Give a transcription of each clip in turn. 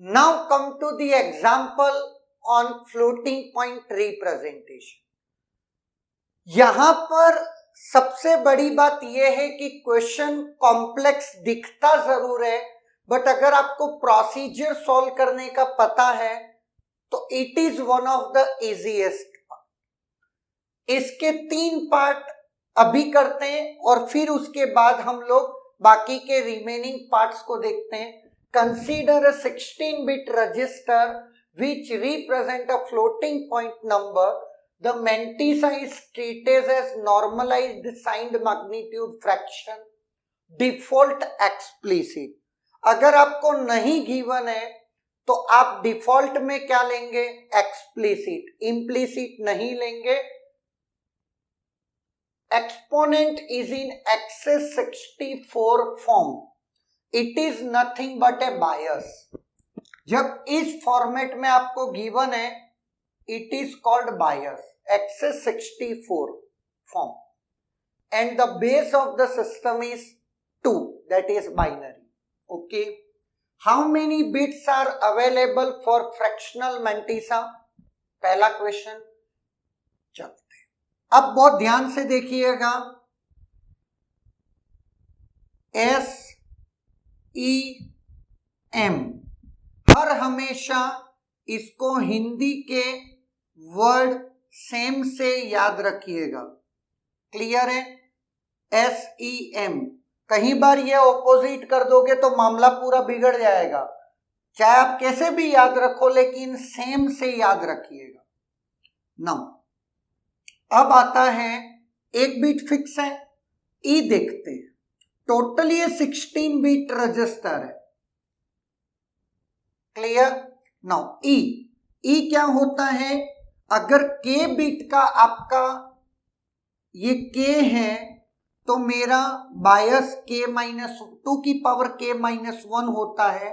Now come to the example on floating point representation. यहां पर सबसे बड़ी बात यह है कि क्वेश्चन कॉम्प्लेक्स दिखता जरूर है, बट अगर आपको प्रोसीजर सॉल्व करने का पता है तो it is one of the easiest part. इसके 3 पार्ट अभी करते हैं और फिर उसके बाद हम लोग बाकी के रिमेनिंग पार्ट्स को देखते हैं। Consider a 16-bit register which represent a floating point number. The mantissa is treated as normalized signed magnitude fraction, default explicit. अगर आपको नहीं गिवन है तो आप डिफॉल्ट में क्या लेंगे? एक्सप्लिसिट, इम्प्लिसिट नहीं लेंगे। Exponent is in excess 64 form, it is nothing but a bias. जब इस फॉर्मेट में आपको गिवन है it is called bias, excess 64 form, and the base of the system is 2, that is binary. Okay, how many bits are available for fractional mantissa? पहला question. चलते हैं अब, बहुत ध्यान से देखिएगा। SEM हर हमेशा इसको हिंदी के वर्ड सेम से याद रखिएगा। क्लियर है? SEM, कहीं बार ये ऑपोजिट कर दोगे तो मामला पूरा बिगड़ जाएगा। चाहे आप कैसे भी याद रखो लेकिन सेम से याद रखिएगा। नाउ अब आता है, एक बिट फिक्स है, ई देखते हैं। टोटल ये 16 बिट रजिस्टर है। क्लियर? नाउ ई क्या होता है? अगर के बिट का आपका ये के है तो मेरा बायस k-2 की पावर k-1 होता है,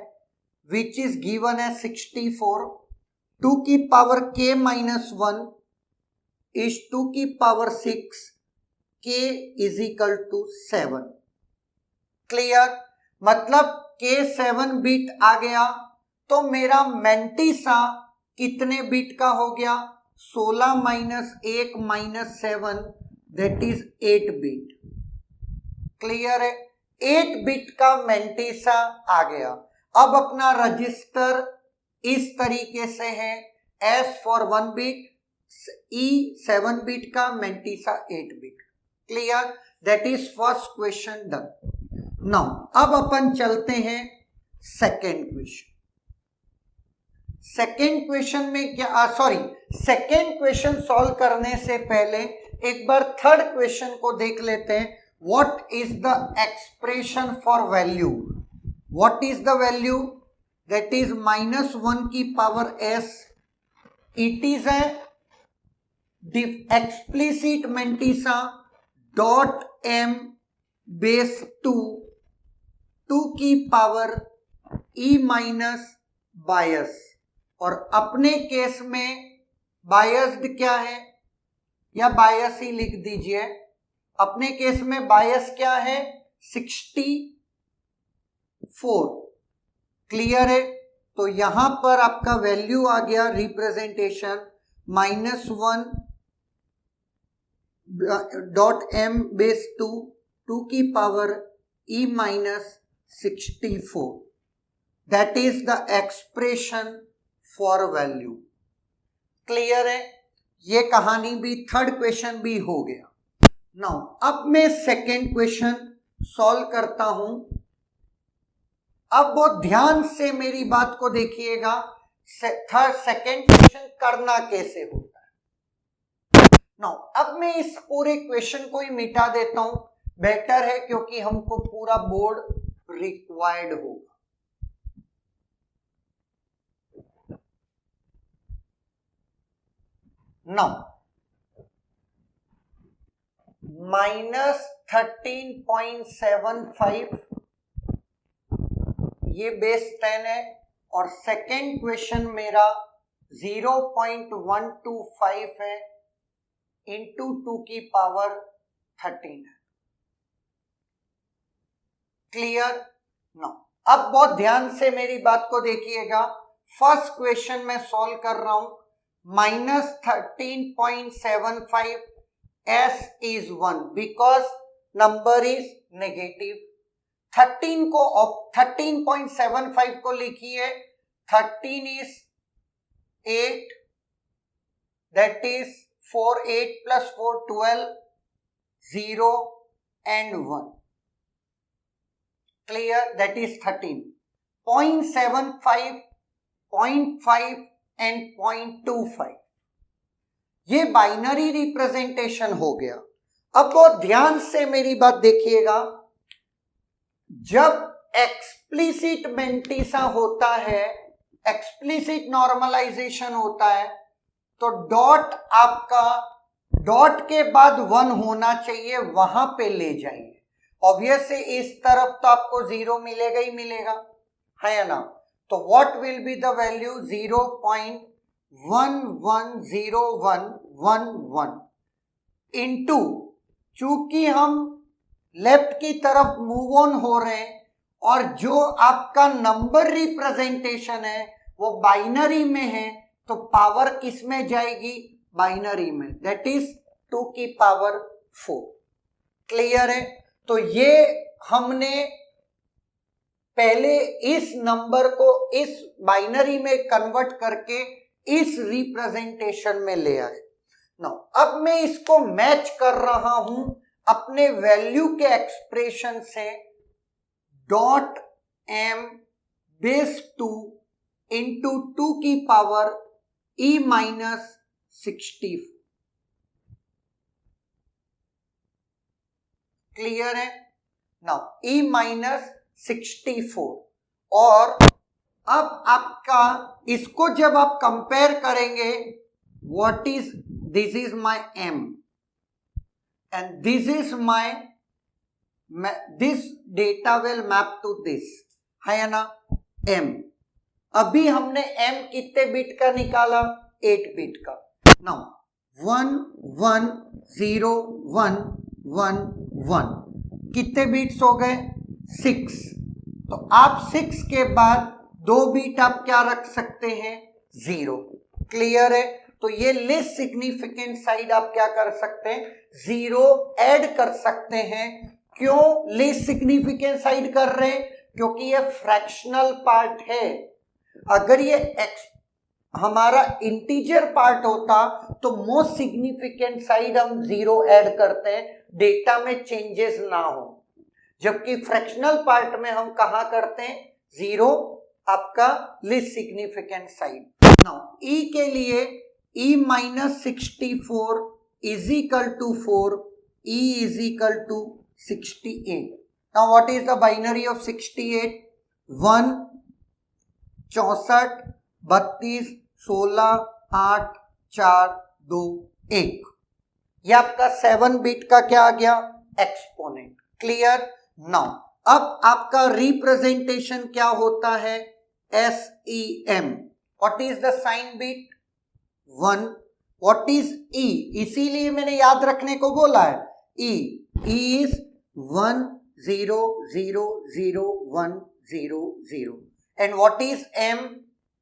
विच इज गिवन है 64। 2 की पावर k-1 इज 2 की power 6, k is equal to 7। Clear? मतलब k 7 बिट आ गया तो मेरा मैंटिसा कितने बिट का हो गया? 16 minus 1 minus 7, that is 8 bit. Clear है? 8 बिट का मैंटिसा आ गया। अब अपना रजिस्टर इस तरीके से है, S for 1 bit, E 7 bit का, mantissa 8 bit. Clear? That is first question done. Now अब अपन चलते हैं सेकेंड क्वेश्चन। सेकेंड क्वेश्चन में क्या, सेकेंड क्वेश्चन सॉल्व करने से पहले एक बार थर्ड क्वेश्चन को देख लेते हैं। What is the expression for value? What is the value? That is -1 की power s। It is a explicit mantissa dot m base 2 की पावर e माइनस बायस। और अपने केस में बायस्ड क्या है, या बायस ही लिख दीजिए। अपने केस में बायस क्या है? 64। क्लियर है? तो यहां पर आपका वैल्यू आ गया रिप्रेजेंटेशन -1 डॉट m बेस 2 की power e minus 64। That is the expression for value. Clear है? ये कहानी भी, थर्ड क्वेश्चन भी हो गया। नाउ अब मैं सेकेंड क्वेश्चन सॉल्व करता हूं। अब बहुत ध्यान से मेरी बात को देखिएगा। सेकेंड क्वेश्चन करना कैसे होता है। नाउ अब मैं इस पूरे क्वेश्चन को ही मिटा देता हूं, बेटर है, क्योंकि हमको पूरा बोर्ड रिक्वायर्ड होगा। नाउ -13.75 ये बेस 10 है, और सेकेंड क्वेश्चन मेरा 0.125 है इंटू 2 की पावर 13 है। क्लियर? नो, अब बहुत ध्यान से मेरी बात को देखिएगा। फर्स्ट क्वेश्चन में सॉल्व कर रहा हूं, -13.75 s is 1 because number is negative। 13.75 को लिखिए, 13 is 8, that is 4, 8 plus 4 12, 0 and 1, clear, that is 13। 0.75, 0.5 and 0.25 ये बाइनरी रिप्रेजेंटेशन हो गया। अब बहुत ध्यान से मेरी बात देखिएगा, जब एक्सप्लिसिट मेंटिसा होता है, एक्सप्लिसिट नॉर्मलाइजेशन होता है, तो डॉट आपका डॉट के बाद 1 होना चाहिए, वहां पे ले जाइए। ऑब्वियसली इस तरफ तो आपको 0 मिलेगा ही मिलेगा, है ना। तो what will be the value, 0.110111 into, चूंकि हम लेफ्ट की तरफ मूव ऑन हो रहे हैं और जो आपका नंबर रिप्रेजेंटेशन है वो बाइनरी में है, तो पावर किस में जाएगी, बाइनरी में, दैट इज 2 की पावर 4। क्लियर है। तो ये हमने पहले इस नंबर को इस बाइनरी में कन्वर्ट करके इस रिप्रेजेंटेशन में ले आए। नाउ अब मैं इसको मैच कर रहा हूं अपने वैल्यू के एक्सप्रेशन से, डॉट m बेस 2 इंटू 2 की पावर e माइनस 60। क्लियर है। नाउ e माइनस 64, और अब आपका इसको जब आप कंपेयर करेंगे, what is this, is my m and this is my, this data will map to this, है ना, m। अभी हमने m कितने बिट का निकाला, 8 बिट का। नाउ 1 1 0 1 1 1 कितने बिट्स हो गए, 6। तो आप 6 के बाद 2 बिट आप क्या रख सकते हैं, 0। क्लियर है। तो ये लिस्ट सिग्निफिकेंट साइड आप क्या कर सकते हैं, 0 ऐड कर सकते हैं। क्यों लिस्ट सिग्निफिकेंट साइड कर रहे हैं, क्योंकि ये फ्रैक्शनल पार्ट है। अगर ये हमारा इंटीजर पार्ट होता तो मोस्ट सिग्निफिकेंट साइड हम 0 ऐड करते हैं, डेटा में चेंजेस ना हो। जबकि फ्रैक्शनल पार्ट में हम कहा करते हैं 0 आपका least significant side. Now E के लिए e minus 64 is equal to 4, e is equal to 68। Now what is the binary of 68, 1 64 32 16 8 4 2 1। ये आपका 7 बिट का क्या आ गया, एक्सपोनेंट। क्लियर। नाउ अब आपका रिप्रेजेंटेशन क्या होता है, SEM। What is the sign bit, 1। What is E, इसीलिए मैंने याद रखने को बोला है, E is 1 0 0 0 1 0 0। And what is M,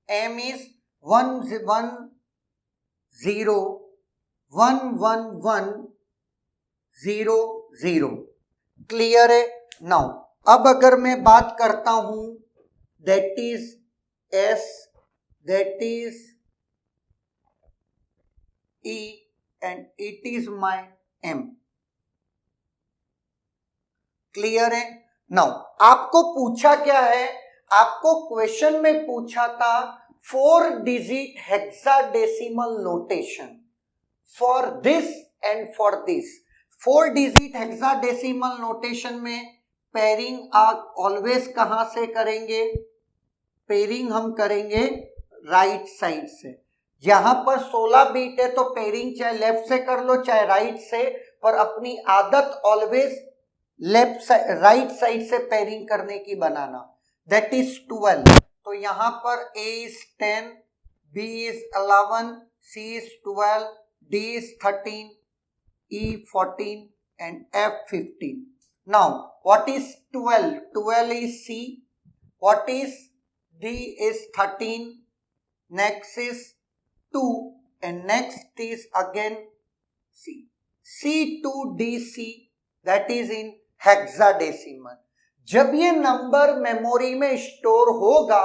M is 1 1 0 1 1 1 0 0। Clear है। नाउ अब अगर मैं बात करता हूं, that is S, that is E and it is my M। Clear है। नाउ आपको पूछा क्या है, आपको क्वेश्चन में पूछा था 4 digit hexadecimal notation for this and for this. 4 digit hexadecimal notation में पेयरिंग आप ऑलवेज कहां से करेंगे, पेयरिंग हम करेंगे राइट साइड से। यहां पर 16 बीट है तो पेयरिंग चाहे लेफ्ट से कर लो चाहे राइट से, पर अपनी आदत always left side right side से पेयरिंग करने की बनाना, दैट इज 12। तो यहां पर A is 10, B is 11, C is 12, D is 13, E 14 and F 15। Now what is 12, 12 is C, what is D is 13, next is 2 and next is again C. C2DC, that is in hexadecimal. जब ये number memory में store होगा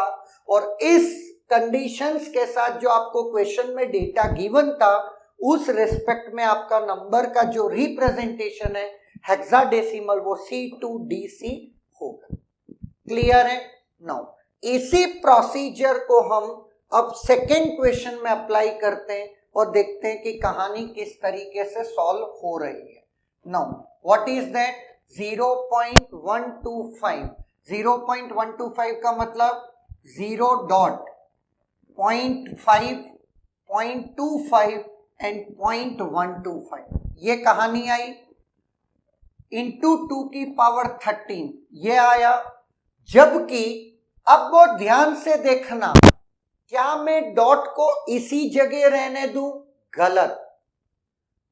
और इस conditions के साथ जो आपको क्वेश्चन में डेटा गिवन था उस रिस्पेक्ट में आपका नंबर का जो रिप्रेजेंटेशन है हेक्साडेसिमल वो C2DC होगा। क्लियर है? नाउ इसी प्रोसीजर को हम अब सेकेंड क्वेश्चन में अप्लाई करते हैं और देखते हैं कि कहानी किस तरीके से सॉल्व हो रही है। Now what is that? 0.125। 0.125 का मतलब 0.5, 0.25 एंड 0.125। ये कहानी आई इंटू 2 की पावर 13 ये आया। जबकि अब वो ध्यान से देखना, क्या मैं डॉट को इसी जगह रहने दूं? गलत।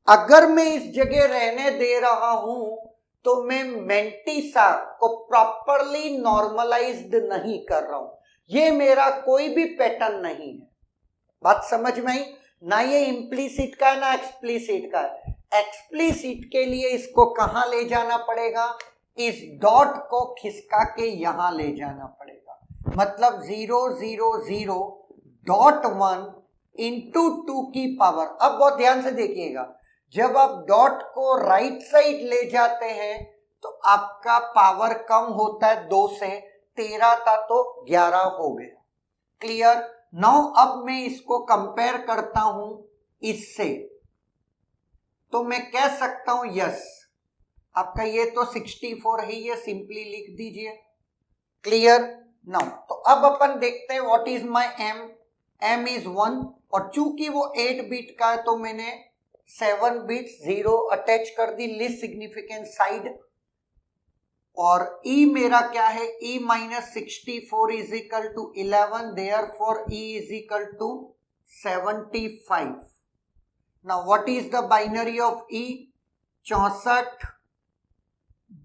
अगर मैं इस जगह रहने दे रहा हूं तो मैं मेंटिसा को प्रॉपरली नॉर्मलाइज्ड नहीं कर रहा हूं। ये मेरा कोई भी पैटर्न नहीं है। बात समझ में आई? ना ये इम्प्लीसिट का है ना एक्सप्लीसिट का है। एक्सप्लीसिट के लिए इसको कहां ले जाना पड़ेगा? इस डॉट को खिसका के यहां ले जाना पड़ेगा। मतलब 0.001 इंटू 2 की पावर। अब बहुत ध्यान से देखिएगा, जब आप डॉट को राइट साइड ले जाते हैं तो आपका पावर कम होता है 2 से। 13 था तो 11 हो गया। क्लियर? नाउ अब मैं इसको कंपेयर करता हूं इससे, तो मैं कह सकता हूं यस आपका ये तो 64 है, ये सिंपली लिख दीजिए। क्लियर? नाउ तो अब अपन देखते हैं what is my M. M is 1 और चूंकि वो 8 बिट का है तो मैंने 7 बिट्स 0 अटैच कर दी लिस्ट सिग्निफिकेंट साइड। और ई मेरा क्या है? E minus 64 is equal to 11, therefore E is equal to 75। Now what is the binary of E? 64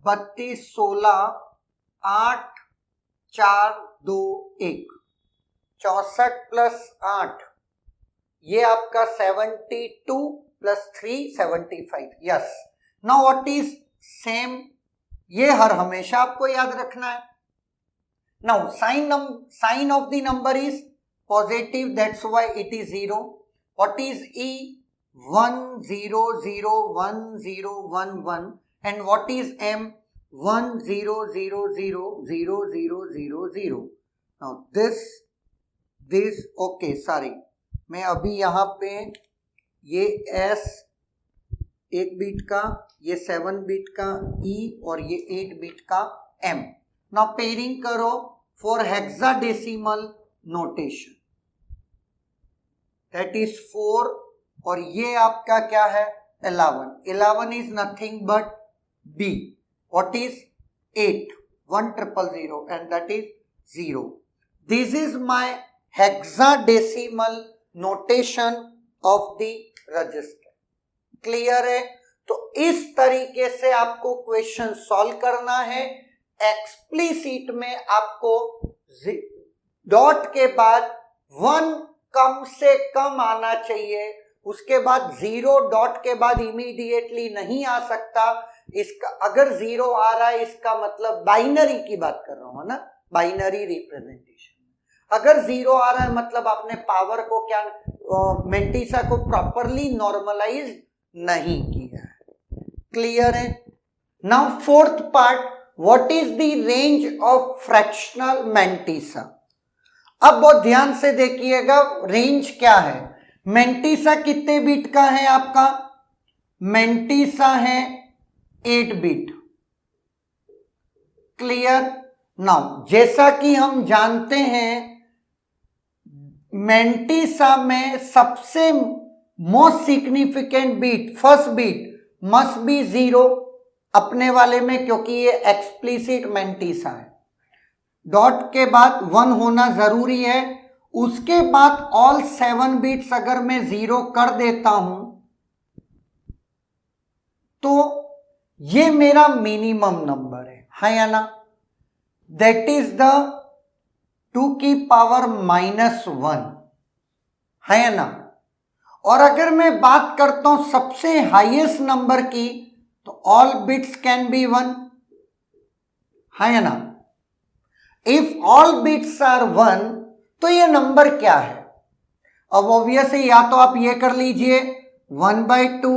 32 16 8 4 2 1। 64 plus 8 ये आपका 72 plus 3 75। Yes. Now what is same? ये हर हमेशा आपको याद रखना है। Now sign of the number is positive, that's why it is 0। What is E? 1 0 0 1 0 1 1 and what is M? 1 0 0 0 0 0 0 0। Now this okay sorry, मैं अभी यहां पे ये एस 1 बिट का, ये 7 बिट का ई और ये 8 बिट का एम। नाउ पेयरिंग करो for hexadecimal notation, that is 4 और ये आपका क्या है? 11। 11 is nothing but B. What is 8? 1000 and that is 0. This is my hexadecimal notation of the register. Clear है? तो इस तरीके से आपको क्वेश्चन सॉल्व करना है। एक्सप्लिसिट में आपको डॉट के बाद 1 कम से कम आना चाहिए, उसके बाद 0 डॉट के बाद इमीडिएटली नहीं आ सकता। इसका अगर 0 आ रहा है इसका मतलब बाइनरी की बात कर रहा हूं ना, बाइनरी रिप्रेजेंटेशन। अगर 0 आ रहा है मतलब आपने पावर को क्या मेंटिसा को प्रॉपरली नॉर्मलाइज नहीं किया है। क्लियर है? Now fourth part, what is the range of fractional mantissa. अब बहुत ध्यान से देखिएगा रेंज क्या है। मेंटिसा कितने बिट का है आपका? मेंटिसा है 8 बिट। क्लियर? नाउ जैसा कि हम जानते हैं मेंटिसा में सबसे most significant bit, first bit must be 0 अपने वाले में, क्योंकि ये एक्सप्लिसिट मेंटिसा है। डॉट के बाद 1 होना जरूरी है। उसके बाद ऑल 7 बिट्स अगर मैं 0 कर देता हूं तो ये मेरा मिनिमम नंबर है या ना? दैट इज द 2 की पावर -1। है ना। और अगर मैं बात करता हूं सबसे हाईएस्ट नंबर की, तो ऑल बिट्स कैन बी 1, है ना। इफ ऑल बिट्स आर 1, तो ये नंबर क्या है? अब ऑब्वियसली या तो आप ये कर लीजिए 1/2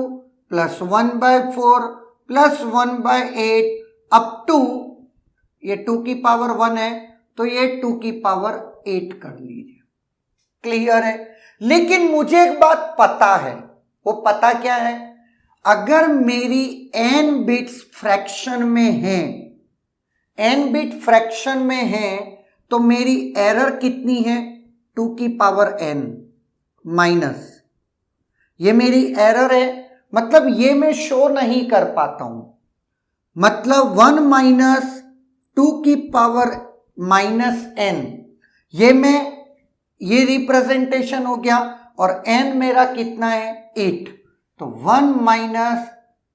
प्लस 1/4 प्लस 1/8 अप टू, ये 2 की पावर 1 है तो ये 2 की पावर 8 कर लीजिए। क्लियर है। लेकिन मुझे एक बात पता है, वो पता क्या है? अगर मेरी n बिट्स फ्रैक्शन में है, n बिट फ्रैक्शन में है, तो मेरी एरर कितनी है? 2 की पावर n माइनस, ये मेरी एरर है। मतलब ये मैं शो नहीं कर पाता हूं, मतलब 1 माइनस 2 की पावर माइनस n, ये रिप्रेजेंटेशन हो गया। और n मेरा कितना है? 8, तो 1 माइनस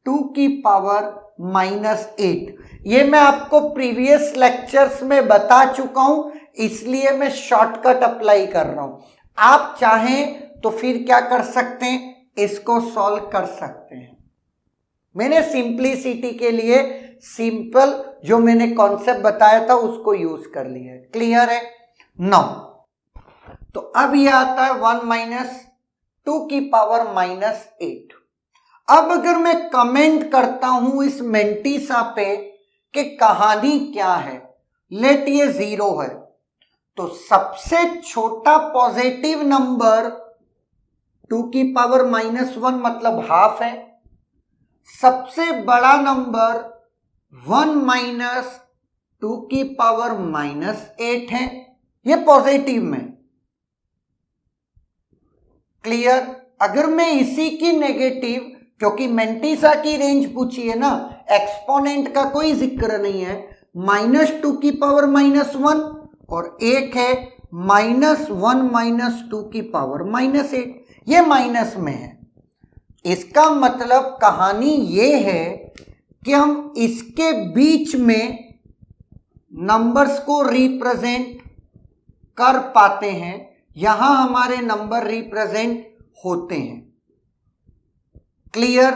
2 की पावर माइनस 8। ये मैं आपको प्रीवियस लेक्चर्स में बता चुका हूं, इसलिए मैं शॉर्टकट अप्लाई कर रहा हूं। आप चाहें तो फिर क्या कर सकते हैं? इसको सॉल्व कर सकते हैं। मैंने सिंप्लिसिटी के लिए सिंपल जो मैंने कॉन्सेप्ट बताया था उसको यूज कर लिया है। क्लियर है? नो, तो अब ये आता है 1 माइनस 2 की पावर माइनस 8। अब अगर मैं कमेंट करता हूं इस मेंटिसा पे कि कहानी क्या है, लेट ये 0 है, तो सबसे छोटा पॉजिटिव नंबर 2 की पावर माइनस 1 मतलब हाफ है। सबसे बड़ा नंबर 1 माइनस 2 की पावर माइनस 8 है, ये पॉजिटिव में। क्लियर? अगर मैं इसी की नेगेटिव, क्योंकि मेंटिसा की रेंज पूछी है ना, एक्सपोनेंट का कोई जिक्र नहीं है, माइनस 2 की पावर माइनस 1 और एक है माइनस 1 माइनस 2 की पावर माइनस 8, ये माइनस में है। इसका मतलब कहानी ये है कि हम इसके बीच में नंबर्स को रिप्रेजेंट कर पाते हैं, यहां हमारे नंबर रिप्रेजेंट होते हैं। क्लियर?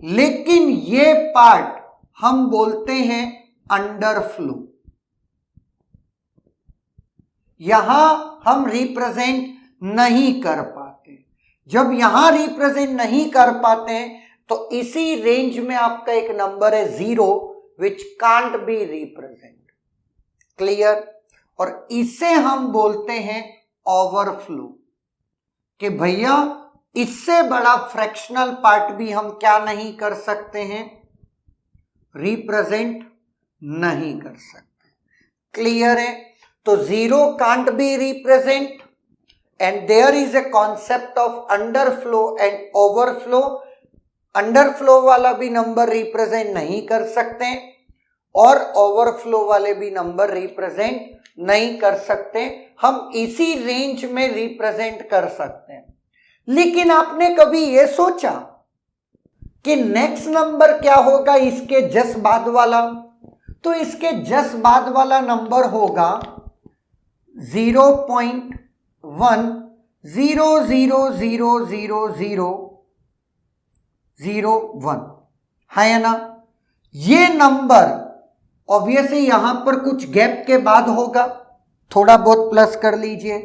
लेकिन ये पार्ट हम बोलते हैं अंडरफ्लो, यहां हम रिप्रेजेंट नहीं कर पाते। जब यहां रिप्रेजेंट नहीं कर पाते तो इसी रेंज में आपका एक नंबर है 0 which can't be represent. Clear? और इसे हम बोलते हैं ओवरफ्लो, कि भैया इससे बड़ा फ्रैक्शनल पार्ट भी हम क्या नहीं कर सकते हैं? रिप्रेजेंट नहीं कर सकते। क्लियर है? तो 0 can't be represent and there is a concept of underflow and overflow. Underflow वाला भी नंबर रिप्रेजेंट नहीं कर सकते और ओवरफ्लो वाले भी नंबर रिप्रेजेंट नहीं कर सकते। हम इसी रेंज में रिप्रेजेंट कर सकते हैं। लेकिन आपने कभी यह सोचा कि नेक्स्ट नंबर क्या होगा इसके जस्ट बाद वाला? तो इसके जस्ट बाद वाला नंबर होगा 0.10000001, है ना। ये नंबर ऑब्वियसली यहां पर कुछ गैप के बाद होगा, थोड़ा बहुत प्लस कर लीजिए।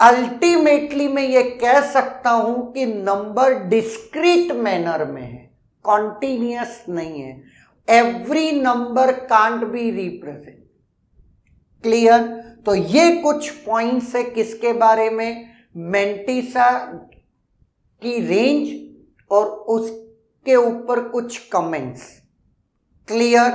अल्टीमेटली मैं ये कह सकता हूं कि नंबर डिस्क्रीट मैनर में है, कॉन्टिन्यूअस नहीं है। Every number can't be represent. Clear? तो ये कुछ पॉइंट्स है किसके बारे में? मेंटिसा की रेंज और उसके ऊपर कुछ कमेंट्स। क्लियर?